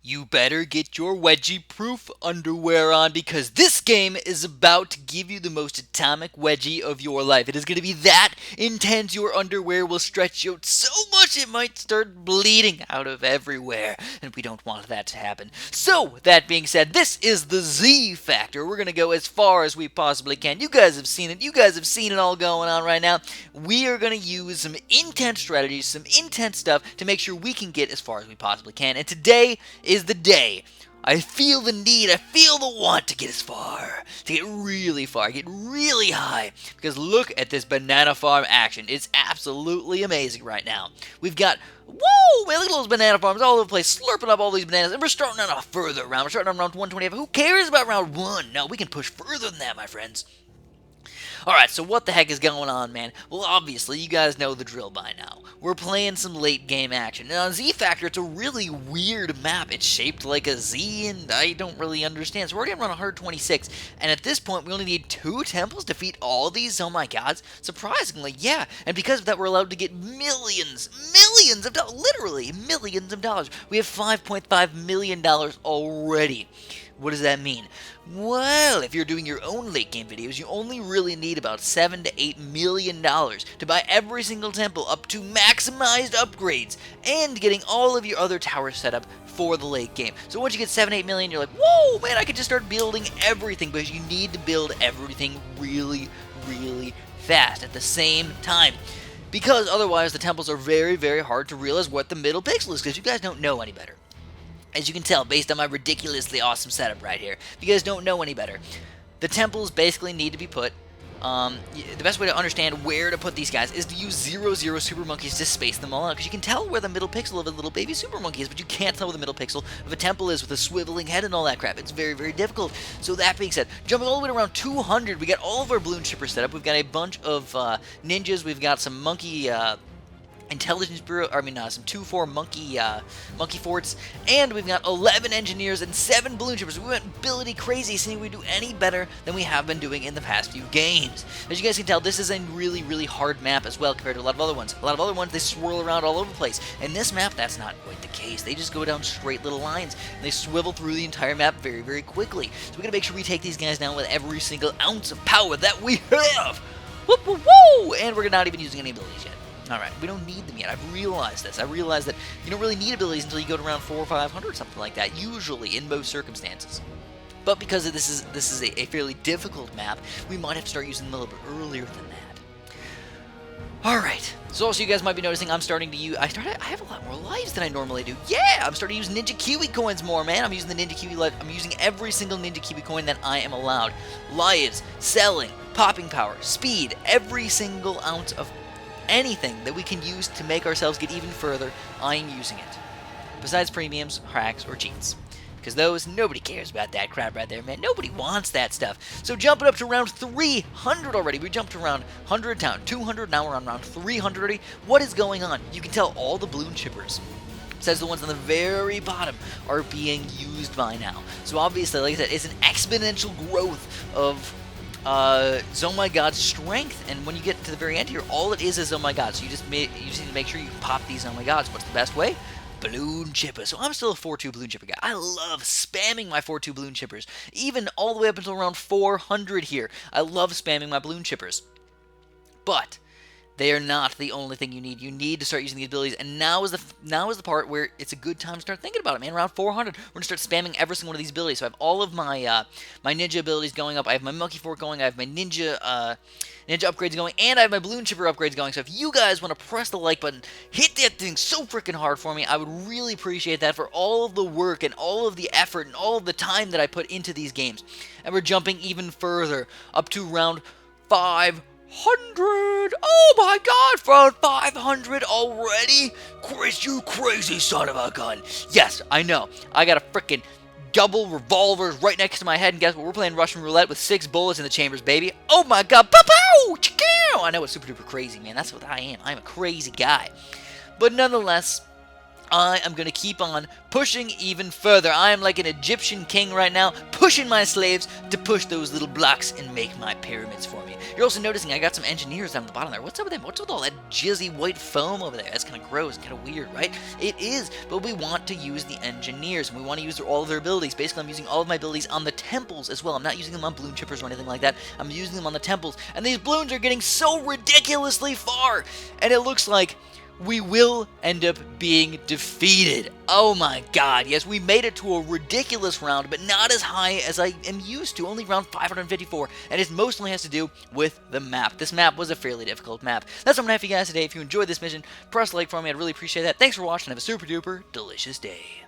You better get your wedgie-proof underwear on because this game is about to give you the most atomic wedgie of your life. It is going to be that intense your underwear will stretch out so much it might start bleeding out of everywhere. And we don't want that to happen. So, that being said, this is the Z Factor. We're going to go as far as we possibly can. You guys have seen it. You guys have seen it all going on right now. We are going to use some intense strategies, some intense stuff to make sure we can get as far as we possibly can. And today is the day. I feel the need, I feel the want to get as far, to get really far, get really high, because look at this banana farm action. It's absolutely amazing right now. We've got, whoa, man, look at those banana farms all over the place, slurping up all these bananas, and we're starting on a further round. We're starting on round 125. Who cares about round 1? No, we can push further than that, my friends. Alright, so what the heck is going on, man? Well, obviously, you guys know the drill by now. We're playing some late game action. And on Z Factor, it's a really weird map. It's shaped like a Z, and I don't really understand. So we're going to run 126, and at this point, we only need 2 temples to defeat all these, oh my gods. Surprisingly, yeah. And because of that, we're allowed to get millions of dollars, literally millions of dollars. We have $5.5 million already. What does that mean? Well, if you're doing your own late game videos, you only really need about $7 to $8 million to buy every single temple up to maximized upgrades and getting all of your other towers set up for the late game. So once you get 7, 8 million, you're like, whoa, man, I could just start building everything, because you need to build everything really, really fast at the same time. Because otherwise, the temples are very, very hard to realize what the middle pixel is, because you guys don't know any better. As you can tell, based on my ridiculously awesome setup right here, if you guys don't know any better, the temples basically need to be put, the best way to understand where to put these guys is to use 0, super monkeys to space them all out, because you can tell where the middle pixel of a little baby super monkey is, but you can't tell where the middle pixel of a temple is with a swiveling head and all that crap. It's very, very difficult. So that being said, jumping all the way to around 200, we got all of our balloon shippers set up. We've got a bunch of ninjas. We've got some monkey intelligence bureau, some 2-4 monkey forts, and we've got 11 engineers and 7 balloon shippers. We went ability crazy, seeing we do any better than we have been doing in the past few games. As you guys can tell, this is a really, really hard map as well compared to a lot of other ones. A lot of other ones, they swirl around all over the place. In this map, that's not quite the case. They just go down straight little lines, and they swivel through the entire map very, very quickly. So we gotta make sure we take these guys down with every single ounce of power that we have. Whoop, whoop, whoa! And we're not even using any abilities yet. Alright, we don't need them yet. I've realized this. I realized that you don't really need abilities until you go to around 400 or 500, something like that, usually, in most circumstances. But because this is a fairly difficult map, we might have to start using them a little bit earlier than that. Alright, so also you guys might be noticing I'm starting to use, I have a lot more lives than I normally do. Yeah, I'm starting to use Ninja Kiwi coins more, man. I'm using the Ninja Kiwi life. I'm using every single Ninja Kiwi coin that I am allowed. Lives, selling, popping power, speed, every single ounce of anything that we can use to make ourselves get even further, I'm using it. Besides premiums, hacks, or cheats. Because those, nobody cares about that crap right there, man. Nobody wants that stuff. So jumping up to round 300 already. We jumped around 100 down, 200, now we're on round 300 already. What is going on? You can tell all the balloon chippers, says the ones on the very bottom, are being used by now. So obviously, like I said, it's an exponential growth of Oh My God's strength, and when you get to the very end here, all it is Oh My God. So you just need to make sure you pop these Oh My Gods. What's the best way? Balloon chipper. So I'm still a 4-2 balloon chipper guy. I love spamming my 4-2 balloon chippers, even all the way up until around 400 here. I love spamming my balloon chippers, but they are not the only thing you need. You need to start using these abilities, and now is the part where it's a good time to start thinking about it, man. Around 400, we're gonna start spamming every single one of these abilities. So I have all of my my ninja abilities going up. I have my monkey fort going. I have my ninja upgrades going, and I have my balloon chipper upgrades going. So if you guys want to press the like button, hit that thing so freaking hard for me, I would really appreciate that for all of the work and all of the effort and all of the time that I put into these games. And we're jumping even further up to round 500. Oh my God, from 500 already? Chris, you crazy son of a gun. Yes, I know. I got a freaking double revolvers right next to my head, and guess what? We're playing Russian roulette with 6 bullets in the chambers, baby. Oh my God. Pow-pow! Chickow! I know it's super duper crazy, man. That's what I am. I'm a crazy guy. But nonetheless, I am going to keep on pushing even further. I am like an Egyptian king right now, pushing my slaves to push those little blocks and make my pyramids for me. You're also noticing I got some engineers down at the bottom there. What's up with them? What's with all that jizzy white foam over there? That's kind of gross and kind of weird, right? It is, but we want to use the engineers, and we want to use all of their abilities. Basically, I'm using all of my abilities on the temples as well. I'm not using them on balloon chippers or anything like that. I'm using them on the temples, and these balloons are getting so ridiculously far, and it looks like we will end up being defeated. Oh my god, yes, we made it to a ridiculous round, but not as high as I am used to, only round 554, and it mostly has to do with the map. This map was a fairly difficult map. That's what I'm going to have for you guys today. If you enjoyed this mission, press like for me, I'd really appreciate that. Thanks for watching, have a super duper delicious day.